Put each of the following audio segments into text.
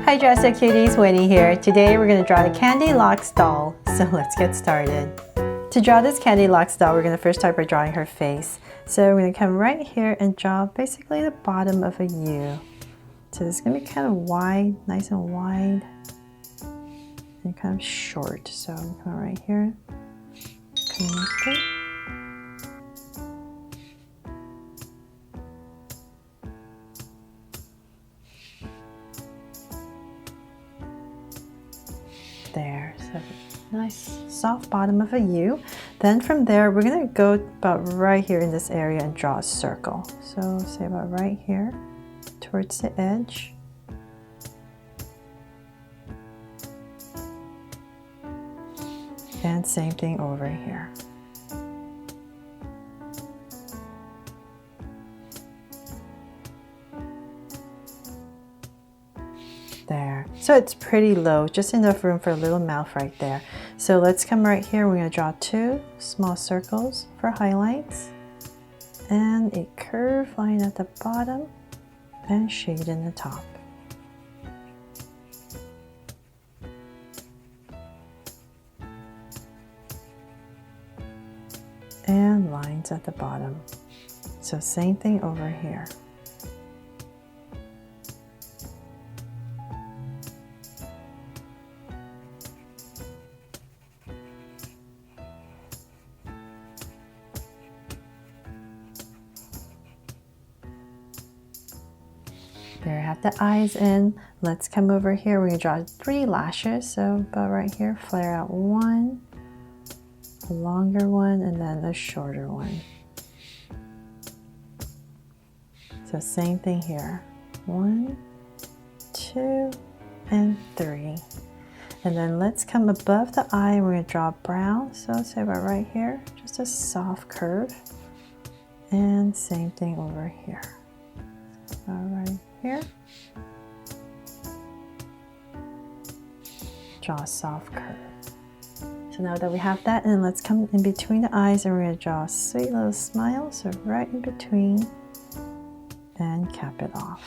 Hi Dresser Cuties, Winnie here. Today we're going to draw the Candylocks Doll, so let's get started. To draw this Candylocks Doll, we're going to first start by drawing her face. So we're going to come right here and draw basically the bottom of a U. So it's going to be kind of wide, nice and wide, and kind of short. So I'm going to come right here, connect it. There, so nice soft bottom of a U. Then from there we're going to go about right here in this area and draw a circle. So say about right here towards the edge. And same thing over here. There. So it's pretty low, just enough room for a little mouth right there. So let's come right here. We're going to draw two small circles for highlights and a curved line at the bottom and shade in the top. And lines at the bottom. So same thing over here. There, I have the eyes in. Let's come over here. We're going to draw 3 lashes. So about right here, flare out one, a longer one, and then a shorter one. So same thing here. 1, 2, and 3. And then let's come above the eye. We're going to draw brown. So say about right here, just a soft curve. And same thing over here. All right. Here, draw a soft curve. So now that we have that, and let's come in between the eyes and we're going to draw a sweet little smile, so right in between, and cap it off.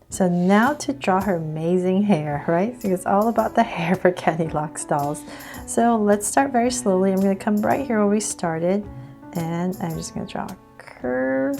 So now to draw her amazing hair, right? So it's all about the hair for Candylocks dolls. So let's start very slowly. I'm going to come right here where we started, and I'm just going to draw a curve.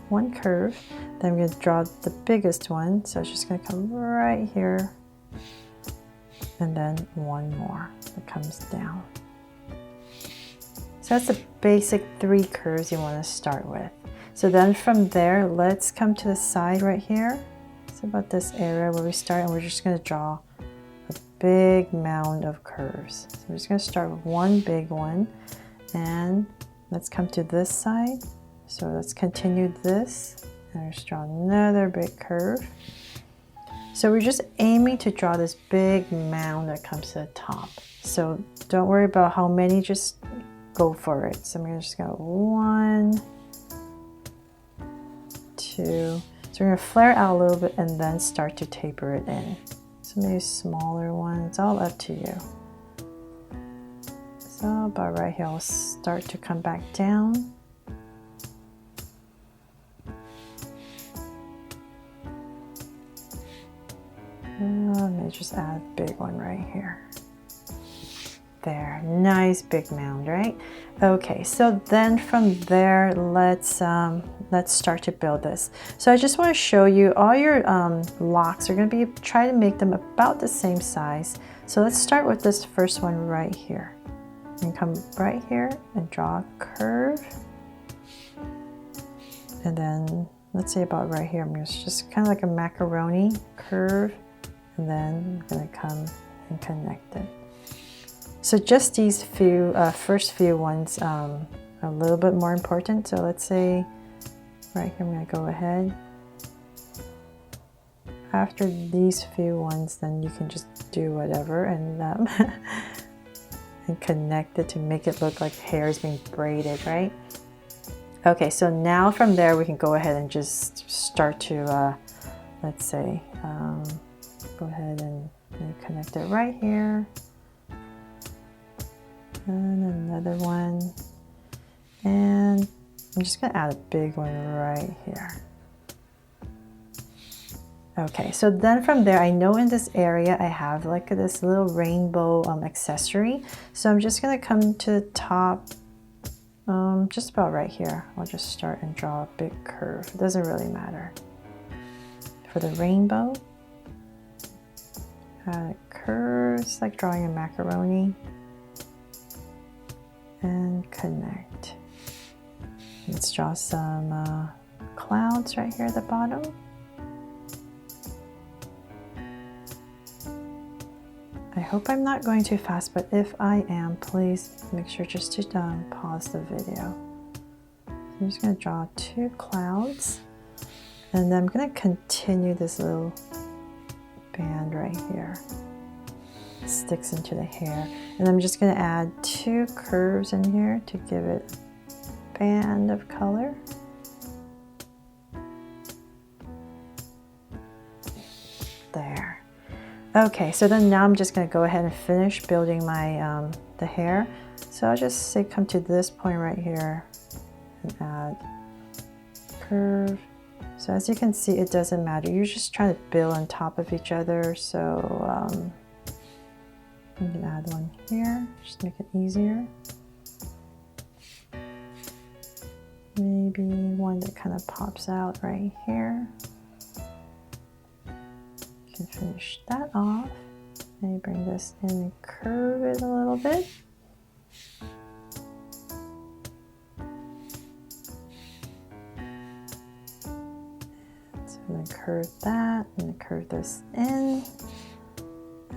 One curve, then I'm going to draw the biggest one, so it's just going to come right here, and then one more that comes down. So that's the basic 3 curves you want to start with. So then from there, let's come to the side right here. It's about this area where we start, and we're just going to draw a big mound of curves. So we're just going to start with one big one, and let's come to this side. So let's continue this, and just draw another big curve. So we're just aiming to draw this big mound that comes to the top. So don't worry about how many, just go for it. So I'm gonna just go 1, 2. So we're gonna flare out a little bit and then start to taper it in. So maybe a smaller one, it's all up to you. So about right here, I'll start to come back down. Let me just add a big one right here. There, nice big mound, right? Okay, so then from there, let's start to build this. So I just want to show you all your locks are going to be, try to make them about the same size. So let's start with this first one right here. And come right here and draw a curve. And then let's say about right here, I'm just kind of like a macaroni curve. And then I'm going to come and connect it. So just these few first few ones are a little bit more important. So let's say right here I'm going to go ahead. After these few ones, then you can just do whatever and and connect it to make it look like hair is being braided, right? Okay, so now from there we can go ahead and just start to let's say go ahead and connect it right here, and another one, and I'm just going to add a big one right here. Okay, so then from there, I know in this area I have like this little rainbow accessory. So I'm just gonna come to the top, just about right here. I'll just start and draw a big curve. It doesn't really matter. For the rainbow, curves like drawing a macaroni, and connect. Let's draw some clouds right here at the bottom. I hope I'm not going too fast, but if I am, please make sure just to pause the video. So I'm just going to draw 2 clouds, and then I'm going to continue this little band right here. It sticks into the hair, and I'm just going to add 2 curves in here to give it a band of color. There. Okay, so then now I'm just going to go ahead and finish building my the hair. So I'll just say come to this point right here and add curve. So as you can see, it doesn't matter. You're just trying to build on top of each other. So you can add one here, just make it easier. Maybe one that kind of pops out right here. Finish that off. Maybe bring this in and curve it a little bit. So then curve that and curve this in,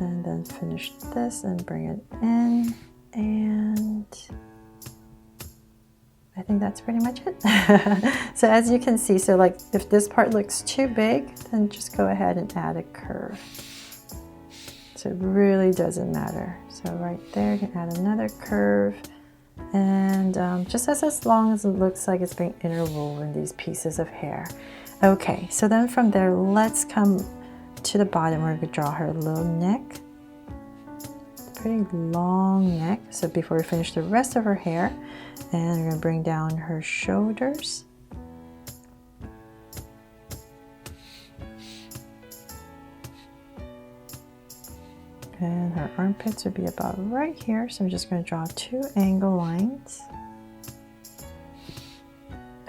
and then finish this and bring it in, and I think that's pretty much it. So as you can see, so like if this part looks too big, then just go ahead and add a curve. So it really doesn't matter. So right there, you can add another curve, and just as long as it looks like it's being interwoven, these pieces of hair. Okay, so then from there, let's come to the bottom. We're going to draw her little neck. Pretty long neck. So before we finish the rest of her hair, and we're going to bring down her shoulders. And her armpits would be about right here. So I'm just going to draw 2 angle lines.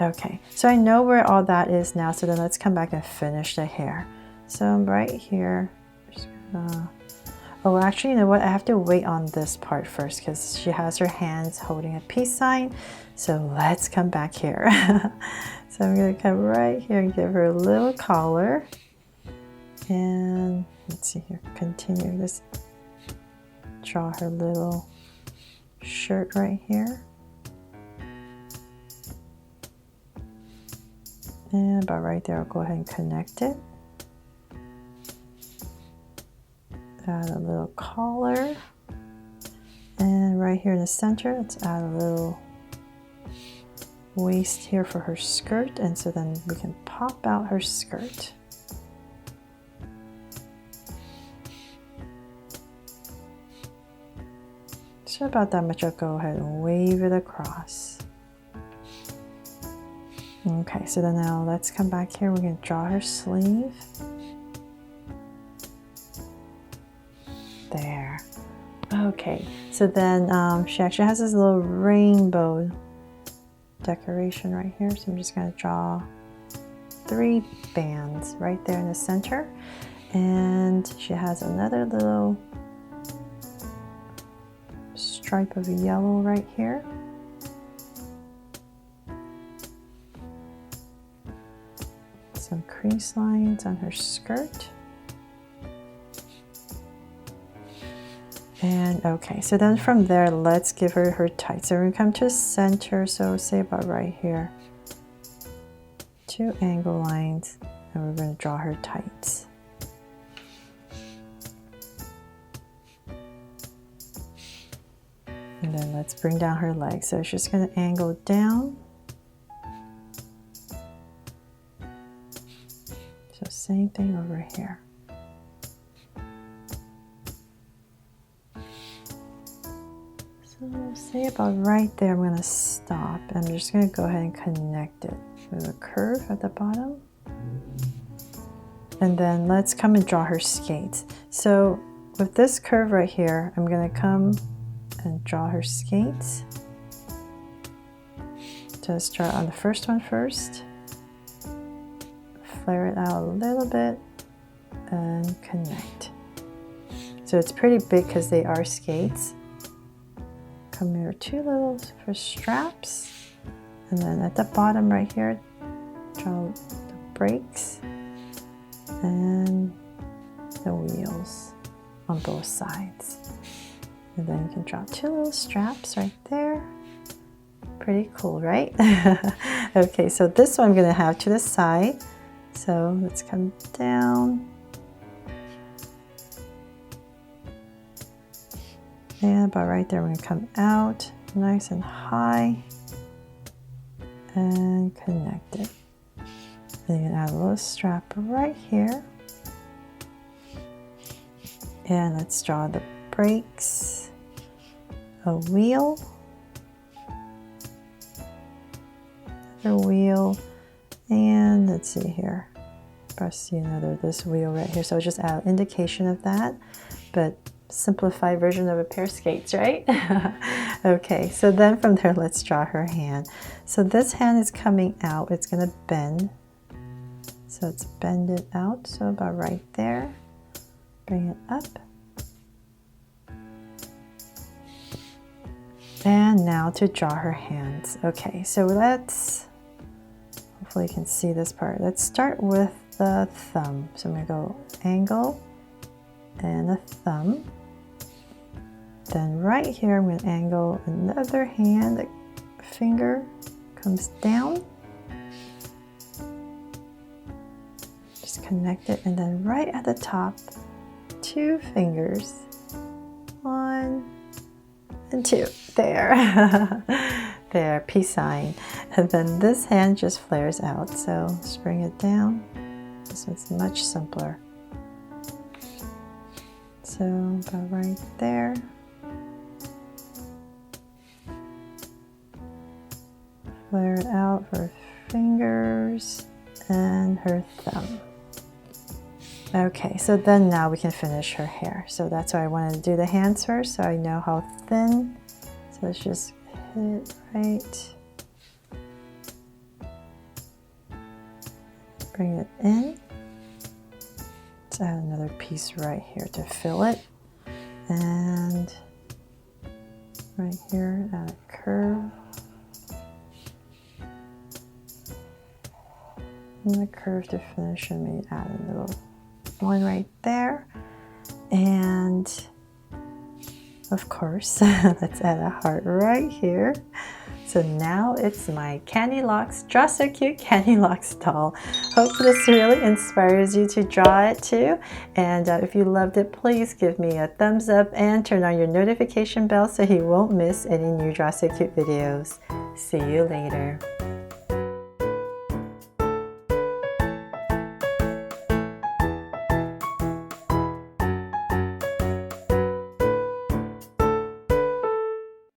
Okay, so I know where all that is now. So then let's come back and finish the hair. So I'm right here. Just gonna... Oh, actually, you know what? I have to wait on this part first because she has her hands holding a peace sign. So let's come back here. So I'm going to come right here and give her a little collar. And let's see here, continue this. Draw her little shirt right here. And about right there, I'll go ahead and connect it. Add a little collar, and right here in the center, let's add a little waist here for her skirt, and so then we can pop out her skirt. So about that much, I'll go ahead and wave it across. Okay, so then now let's come back here. We're going to draw her sleeve. There. Okay, so then she actually has this little rainbow decoration right here. So I'm just going to draw 3 bands right there in the center. And she has another little stripe of yellow right here. Some crease lines on her skirt. And okay, so then from there, let's give her her tights. So we're gonna come to the center, so say about right here. 2 angle lines, and we're gonna draw her tights. And then let's bring down her legs. So she's gonna angle down. So same thing over here. So say about right there, I'm going to stop. I'm just going to go ahead and connect it with a curve at the bottom. And then let's come and draw her skates. So with this curve right here, I'm gonna come and draw her skates. Just start on the first one first. Flare it out a little bit and connect. So it's pretty big because they are skates. Come here, 2 little for straps. And then at the bottom right here, draw the brakes and the wheels on both sides. And then you can draw 2 little straps right there. Pretty cool, right? Okay, so this one I'm gonna have to the side. So let's come down. And about right there, we're gonna come out nice and high and connect it. Then you can add a little strap right here. And let's draw the brakes, a wheel, another wheel, and let's see here. Perhaps see another this wheel right here. So just add an indication of that, but simplified version of a pair of skates, right? Okay, so then from there, let's draw her hand. So this hand is coming out. It's gonna bend. So let's bend it out. So about right there. Bring it up. And now to draw her hands. Okay, so let's, hopefully you can see this part. Let's start with the thumb. So I'm gonna go angle and a thumb. Then right here, I'm gonna angle another hand. The finger comes down. Just connect it, and then right at the top, 2 fingers. 1 and 2. There. There, peace sign. And then this hand just flares out. So just bring it down. This one's much simpler. So about right there. Flare it out for fingers and her thumb. Okay, so then now we can finish her hair. So that's why I wanted to do the hands first, so I know how thin. So let's just hit it right. Bring it in. Let's add another piece right here to fill it. And right here, add a curve. And the curve to finish, and maybe add a little one right there. And of course, let's add a heart right here. So now it's my Candylocks Draw So Cute Candylocks doll. Hope this really inspires you to draw it too. And if you loved it, please give me a thumbs up and turn on your notification bell so you won't miss any new Draw So Cute videos. See you later.